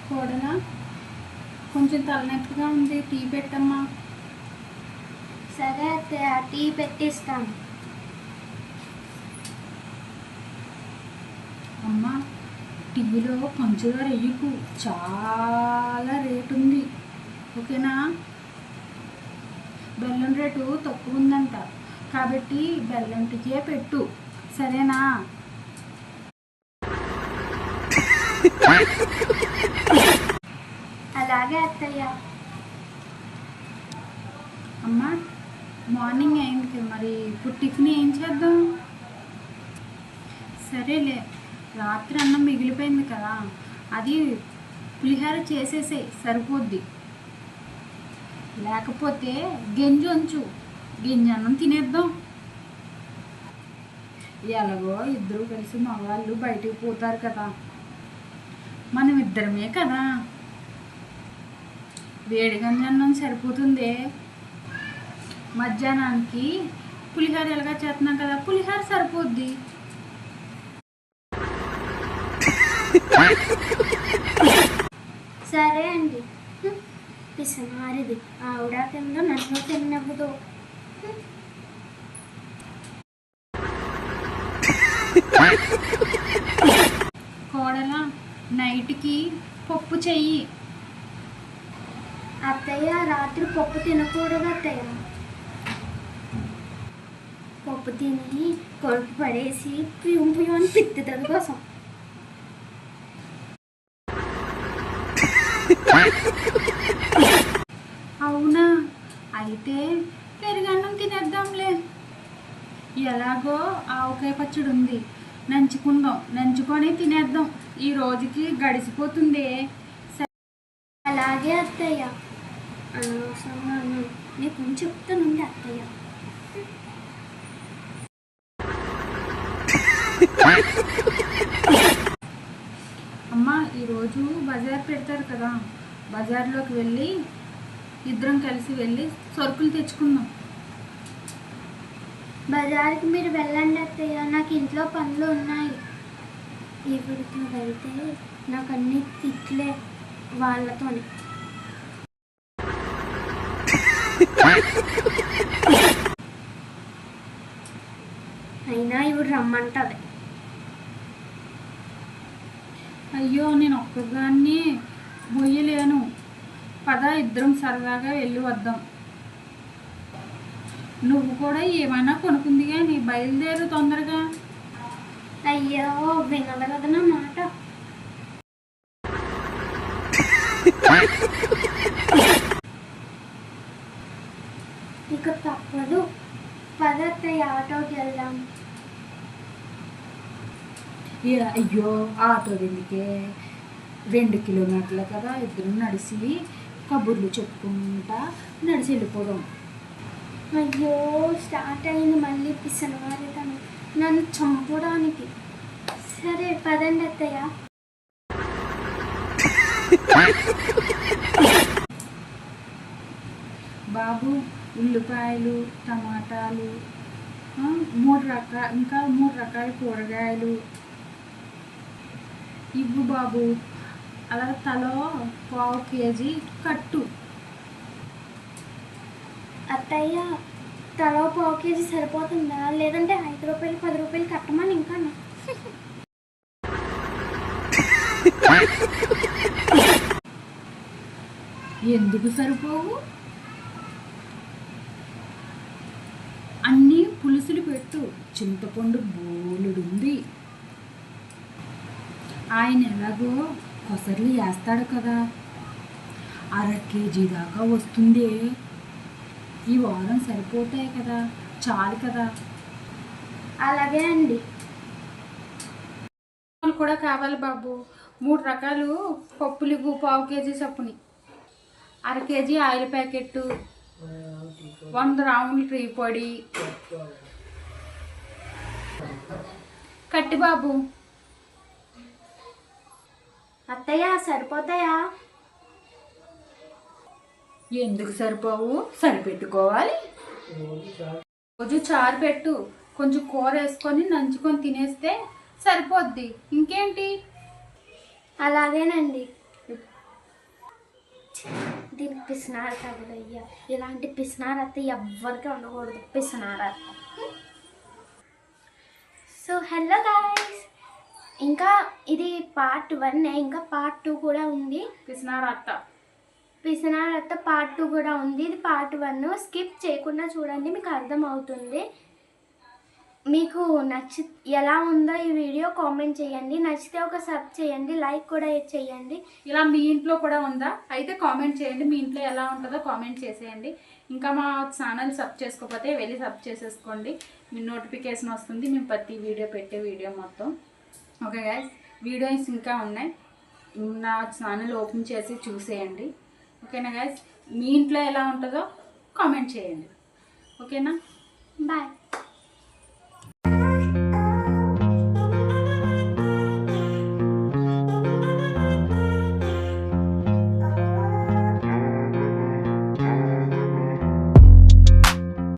కోడలా కొంచెం తలనొప్పిగా ఉంది, టీ పెట్టమ్మా. సరే అత్తయ్య, టీ పెట్టిస్తాను. అమ్మా, టీలో పంచదార వెయ్యకు, చాలా రేటు ఉంది, ఓకేనా? బెల్లం రేటు తక్కువ ఉందంట, కాబట్టి బెల్లం టీకే పెట్టు, సరేనా? అలాగే అత్తయ్య. అమ్మా, మార్నింగ్ అయింది మరి, ఇప్పుడు టిఫిన్ ఏం చేద్దాం? సరేలే, రాత్రి అన్నం మిగిలిపోయింది కదా, అది పులిహోర చేసేసే సరిపోద్ది. లేకపోతే గింజ ఉంచు, గింజ అన్నం తినేద్దాం. ఎలాగో ఇద్దరు కలిసి మగవాళ్ళు బయటికి పోతారు కదా, మనం ఇద్దరమే కదా, వేడి గంజ అన్నం సరిపోతుంది. మధ్యాహ్నానికి పులిహోర ఎలాగా చేస్తున్నాం కదా, పులిహోర సరిపోద్ది. సరే అండి. పిసమారిది, ఆవిడ కింద నన్ను తిన్నవ్వదు. కోడలా, నైట్కి పప్పు చెయ్యి. అత్తయ్య, రాత్రి పప్పు తినకూడదు అత్తయ్య. పప్పు తిని కొడుకు పడేసి పియ్యం పియ్యం అని తిట్టుతుంది కోసం. అవునా, అయితే పెరుగన్నం తినేద్దాంలే. ఎలాగో ఆవకాయ పచ్చడి ఉంది, నంచుకుందాం, నంచుకొని తినేద్దాం, ఈ రోజుకి గడిచిపోతుంది. అలాగే అత్తయ్య. అనవసరంగా నీకు కొంచెం చెప్తానుంది అత్తయ్య. అమ్మ, ఈరోజు బజార్ పెడతారు కదా, బజార్లోకి వెళ్ళి ఇద్దరం కలిసి వెళ్ళి సరుకులు తెచ్చుకుందాం. బజార్కి మీరు వెళ్ళండి అత్తయ్య, నాకు ఇంట్లో పనులు ఉన్నాయి. ఈవిడితో వెళ్తే నాకు అన్ని తిట్లే వాళ్ళతోనే. అయినా ఇవిడు రమ్మంటది. అయ్యో, నేను ఒక్కదాన్ని మొయ్యలేను, పద ఇద్దరం సరదాగా వెళ్ళి వద్దాం. నువ్వు కూడా ఏమైనా కొనుక్కుంది కానీ బయలుదేరు తొందరగా. అయ్యో, వినదు కదా నా మాట. ఇక తప్పదు, పదత్తయ్య, ఆటోకి వెళ్దాం. అయ్యో, ఆటో ఎందుకే, 2 కిలోమీటర్లు కదా, ఇద్దరు నడిచి కబుర్లు చెప్పుకుంటా నడిచి వెళ్ళిపోదాం. అయ్యో, స్టార్ట్ అయింది మళ్ళీ పిసనవారి తను నన్ను చంపడానికి. సరే పదండి అత్తయ్య. బాబు, ఉల్లిపాయలు, టమాటాలు, ఇంకా 3 రకాల కూరగాయలు ఇవ్వు బాబు. అలా తలో 1/4 కేజీ కట్టు. అత్తయ్య, తలో 1/4 కేజీ సరిపోతుందా? లేదంటే 5 రూపాయలు 10 రూపాయలు కట్టమని ఇంకా. ఎందుకు సరిపోవు? అన్నీ పులుసులు పెట్టు, చింతపండు బోలుడుంది. ఆయన ఎలాగో కొసర్లు వేస్తాడు కదా, 1/2 కేజీ దాకా వస్తుంది. ఈ వారం సరిపోతాయి కదా, చాలు కదా. అలాగే అండి. కూడా కావాలి బాబు, 3 రకాలు పప్పులు ఇవ్వు, 1/4 కేజీ చప్పుని. 1/2 కేజీ ఆయిల్ ప్యాకెట్టు, 100 గ్రాములు టీ పొడి కట్టి బాబు. అత్తయ్య, సరిపోతాయా? ఎందుకు సరిపోవు? సరిపెట్టుకోవాలి. రోజు చారు పెట్టు, కొంచెం కూర వేసుకొని నంచుకొని తినేస్తే సరిపోద్ది. ఇంకేంటి? అలాగేనండి. దీనికి పిసినారు తగులయ్యా. ఇలాంటి పిసినారత్త ఎవ్వరికి ఉండకూడదు. పిసినారత్త. సో హలో గాయ్స్, ఇంకా ఇది పార్ట్ 1, ఇంకా పార్ట్ 2 కూడా ఉంది. పిసినారత్త పార్ట్ 2 కూడా ఉంది. ఇది పార్ట్ 1. స్కిప్ చేయకుండా చూడండి, మీకు అర్థమవుతుంది. మీకు ఎలా ఉందో ఈ వీడియో కామెంట్ చేయండి. నచ్చితే ఒక సబ్ చేయండి, లైక్ కూడా చేయండి. ఇలా మీ ఇంట్లో కూడా ఉందా? అయితే కామెంట్ చేయండి. మీ ఇంట్లో ఎలా ఉంటుందో కామెంట్ చేసేయండి. ఇంకా మా ఛానల్ సబ్ చేసుకోకపోతే వెళ్ళి సబ్ చేసేసుకోండి. మీ నోటిఫికేషన్ వస్తుంది మేము ప్రతి వీడియో పెట్టే వీడియో మొత్తం. ఓకే గైస్, వీడియోస్ ఇంకా ఉన్నాయి. నా ఛానల్ ఓపెన్ చేసి చూసేయండి. ఓకేనా గైస్? మీ ఇంట్లో ఎలా ఉంటుందో కామెంట్ చేయండి. ఓకేనా? బాయ్.